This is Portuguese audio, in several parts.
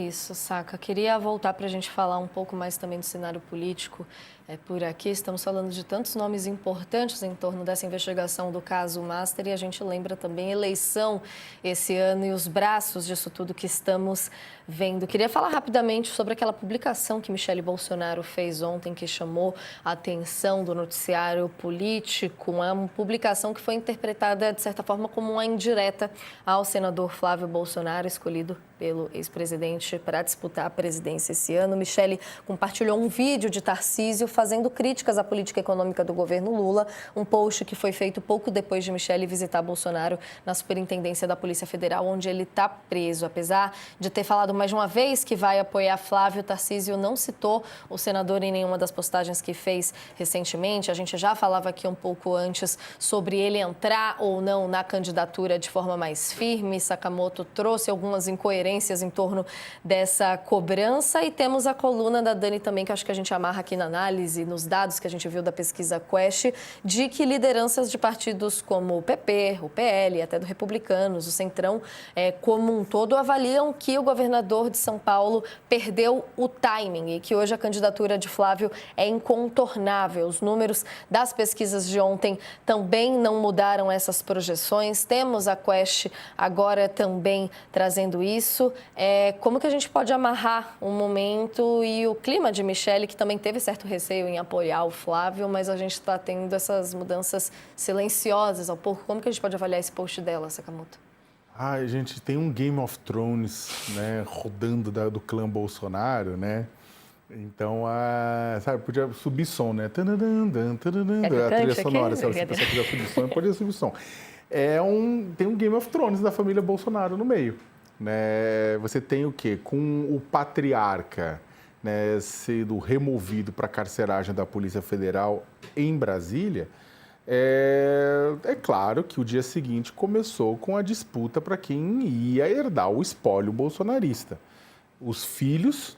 isso, Saca. Queria voltar para a gente falar um pouco mais também do cenário político por aqui. Estamos falando de tantos nomes importantes em torno dessa investigação do caso Master e a gente lembra também eleição esse ano e os braços disso tudo que estamos vendo. Queria falar rapidamente sobre aquela publicação que Michele Bolsonaro fez ontem, que chamou a atenção do noticiário político. Uma publicação que foi interpretada, de certa forma, como uma indireta ao senador Flávio Bolsonaro, escolhido pelo ex-presidente para disputar a presidência esse ano. Michele compartilhou um vídeo de Tarcísio fazendo críticas à política econômica do governo Lula, um post que foi feito pouco depois de Michele visitar Bolsonaro na Superintendência da Polícia Federal, onde ele está preso. Apesar de ter falado mais de uma vez que vai apoiar Flávio, Tarcísio não citou o senador em nenhuma das postagens que fez recentemente. A gente já falava aqui um pouco antes sobre ele entrar ou não na candidatura de forma mais firme. Sakamoto trouxe algumas incoerências em torno dessa cobrança e temos a coluna da Dani também, que acho que a gente amarra aqui na análise, nos dados que a gente viu da pesquisa Quest, de que lideranças de partidos como o PP, o PL, até do Republicanos, o Centrão, como um todo, avaliam que o governador de São Paulo perdeu o timing e que hoje a candidatura de Flávio é incontornável. Os números das pesquisas de ontem também não mudaram essas projeções. Temos a Quest agora também trazendo isso. Como que a gente pode amarrar o momento e o clima de Michele, que também teve certo receio em apoiar o Flávio, mas a gente está tendo essas mudanças silenciosas ao pouco. Como que a gente pode avaliar esse post dela, Sakamoto? A gente tem um Game of Thrones, né, rodando do clã Bolsonaro, né? Então, sabe, podia subir som, né? A trilha sonora, se você quiser subir som, podia subir som. Tem um Game of Thrones da família Bolsonaro no meio. Né? Você tem o quê? Com o patriarca, né, sendo removido para a carceragem da Polícia Federal em Brasília, é claro que o dia seguinte começou com a disputa para quem ia herdar o espólio bolsonarista. Os filhos,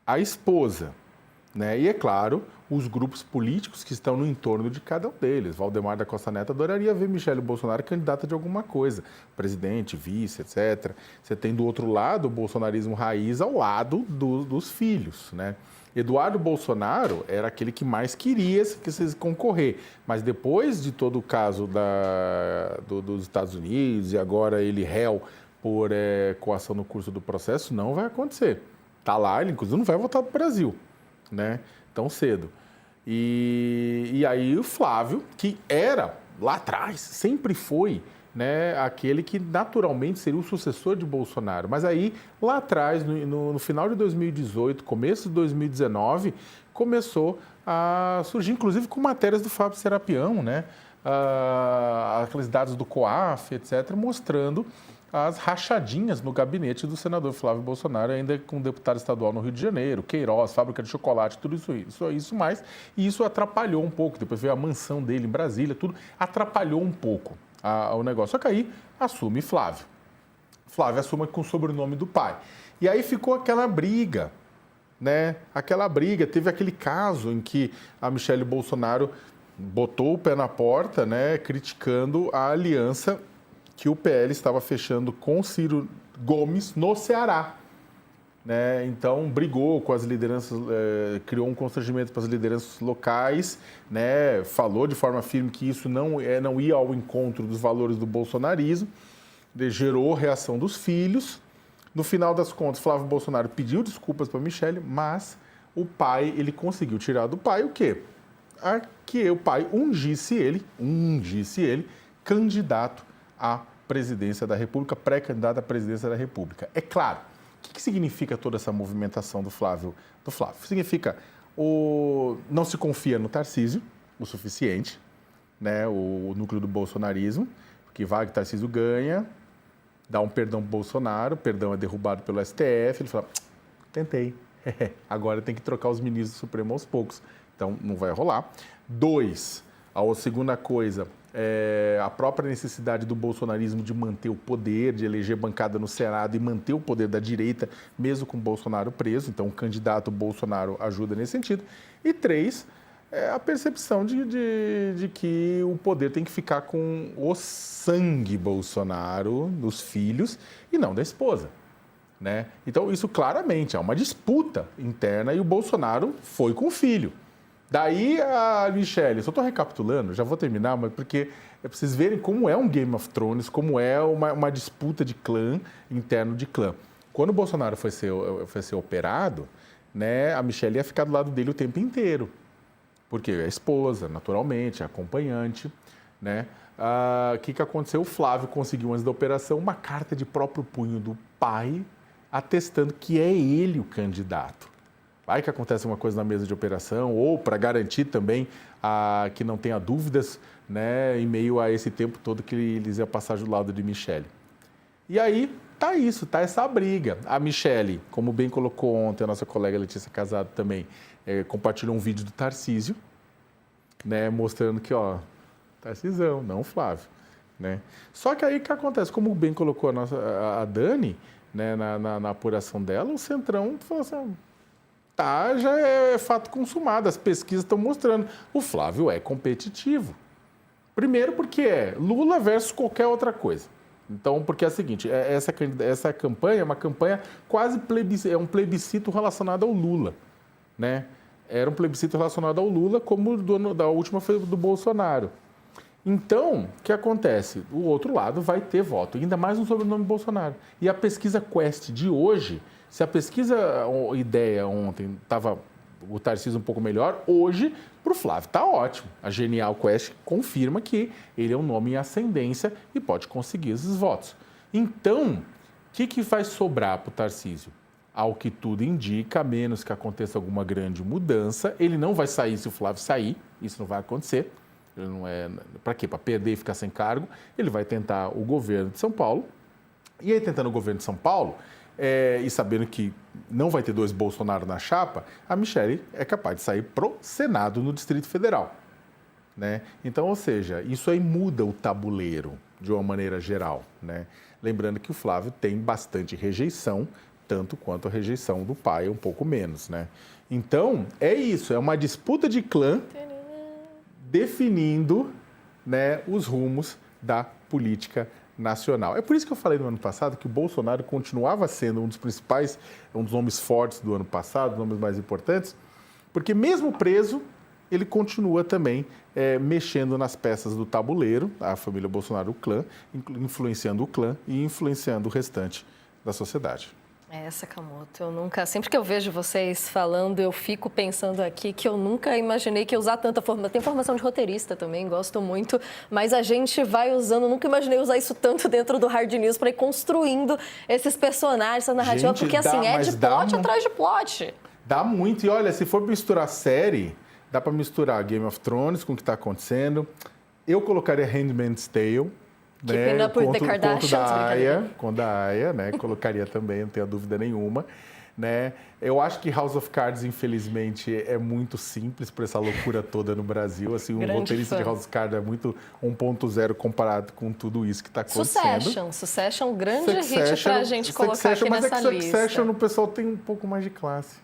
a esposa, né? E, é claro, os grupos políticos que estão no entorno de cada um deles. Valdemar da Costa Neto adoraria ver Michele Bolsonaro candidata de alguma coisa, presidente, vice, etc. Você tem do outro lado o bolsonarismo raiz ao lado dos filhos, né? Eduardo Bolsonaro era aquele que mais queria que vocês concorrer, mas depois de todo o caso dos Estados Unidos e agora ele réu por coação no curso do processo, não vai acontecer. Está lá, ele inclusive não vai voltar para o Brasil, né? Tão cedo. E aí o Flávio, que era lá atrás, sempre foi, né, aquele que naturalmente seria o sucessor de Bolsonaro. Mas aí, lá atrás, no final de 2018, começo de 2019, começou a surgir, inclusive com matérias do Fábio Serapião, né? Aqueles dados do COAF, etc., mostrando as rachadinhas no gabinete do senador Flávio Bolsonaro, ainda com deputado estadual no Rio de Janeiro, Queiroz, fábrica de chocolate, tudo isso mais. E isso atrapalhou um pouco. Depois veio a mansão dele em Brasília, tudo atrapalhou um pouco o negócio. Só que aí assume Flávio. Flávio assume com o sobrenome do pai. E aí ficou aquela briga, né? Aquela briga. Teve aquele caso em que a Michele Bolsonaro botou o pé na porta, né? Criticando a aliança que o PL estava fechando com Ciro Gomes no Ceará. Né? Então, brigou com as lideranças, criou um constrangimento para as lideranças locais, né? Falou de forma firme que isso não ia ao encontro dos valores do bolsonarismo, gerou reação dos filhos. No final das contas, Flávio Bolsonaro pediu desculpas para Michele, mas o pai, ele conseguiu tirar do pai o quê? Que o pai ungisse ele candidato à presidência da República, pré-candidato à presidência da República. É claro, o que significa toda essa movimentação do Flávio? Significa não se confia no Tarcísio o suficiente, né? O núcleo do bolsonarismo, que vai que Tarcísio ganha, dá um perdão para o Bolsonaro, o perdão é derrubado pelo STF, ele fala, tentei, agora tem que trocar os ministros do Supremo aos poucos, então não vai rolar. 2, a segunda coisa, a própria necessidade do bolsonarismo de manter o poder, de eleger bancada no Senado e manter o poder da direita, mesmo com Bolsonaro preso. Então, o candidato Bolsonaro ajuda nesse sentido. E 3, a percepção de que o poder tem que ficar com o sangue Bolsonaro, dos filhos, e não da esposa. né? Então, isso claramente é uma disputa interna e o Bolsonaro foi com o filho. Daí a Michelle, só estou recapitulando, já vou terminar, mas porque é para vocês verem como é um Game of Thrones, como é uma disputa de clã, interno de clã. Quando o Bolsonaro foi ser operado, né, a Michelle ia ficar do lado dele o tempo inteiro. Porque é a esposa, naturalmente, a acompanhante, né? O que aconteceu? O Flávio conseguiu, antes da operação, uma carta de próprio punho do pai, atestando que é ele o candidato. Vai que acontece uma coisa na mesa de operação, ou para garantir também que não tenha dúvidas, né, em meio a esse tempo todo que eles iam passar do lado de Michelle. E aí, tá essa briga. A Michelle, como bem colocou ontem a nossa colega Letícia Casado também, compartilhou um vídeo do Tarcísio, né, mostrando que, ó, Tarcisão, não o Flávio, né? Só que aí o que acontece? Como bem colocou a Dani, né, na apuração dela, o Centrão falou assim, já é fato consumado, as pesquisas estão mostrando. O Flávio é competitivo. Primeiro porque é Lula versus qualquer outra coisa. Então, porque é o seguinte, essa campanha é uma campanha quase é um plebiscito relacionado ao Lula, né? Era um plebiscito relacionado ao Lula, como da última foi do Bolsonaro. Então, o que acontece? O outro lado vai ter voto, ainda mais no sobrenome Bolsonaro. E a pesquisa Quest de hoje, se a pesquisa Ideia ontem estava o Tarcísio um pouco melhor, hoje, para o Flávio, está ótimo. A Genial Quest confirma que ele é um nome em ascendência e pode conseguir esses votos. Então, o que vai sobrar para o Tarcísio? Ao que tudo indica, a menos que aconteça alguma grande mudança, ele não vai sair se o Flávio sair, isso não vai acontecer. Ele não é. Para quê? Para perder e ficar sem cargo. Ele vai tentar o governo de São Paulo. E aí, tentando o governo de São Paulo, e sabendo que não vai ter dois Bolsonaro na chapa, a Michelle é capaz de sair pro Senado no Distrito Federal, né? Então, ou seja, isso aí muda o tabuleiro de uma maneira geral, né? Lembrando que o Flávio tem bastante rejeição, tanto quanto a rejeição do pai, um pouco menos, né? Então, é isso, é uma disputa de clã definindo, né, os rumos da política nacional. É por isso que eu falei no ano passado que o Bolsonaro continuava sendo um dos principais, um dos nomes fortes do ano passado, nomes mais importantes, porque mesmo preso, ele continua também mexendo nas peças do tabuleiro, a família Bolsonaro, o clã, influenciando o clã e influenciando o restante da sociedade. Sakamoto, sempre que eu vejo vocês falando, eu fico pensando aqui que eu nunca imaginei que ia usar tanta formação. Tem formação de roteirista também, gosto muito, mas a gente vai usando, nunca imaginei usar isso tanto dentro do Hard News para ir construindo esses personagens, essa narrativa, gente, porque assim, é de plot atrás de plot. Dá muito, e olha, se for misturar série, dá para misturar Game of Thrones com o que está acontecendo. Eu colocaria Handmaid's Tale, Keeping Up with the Kardashians, com da Aya, né? Colocaria também, não tenho dúvida nenhuma, né? Eu acho que House of Cards, infelizmente, é muito simples para essa loucura toda no Brasil. Assim, um roteirista de House of Cards é muito 1.0 comparado com tudo isso que está acontecendo. Succession, grande hit para a gente colocar aqui nessa lista. Succession, o pessoal tem um pouco mais de classe.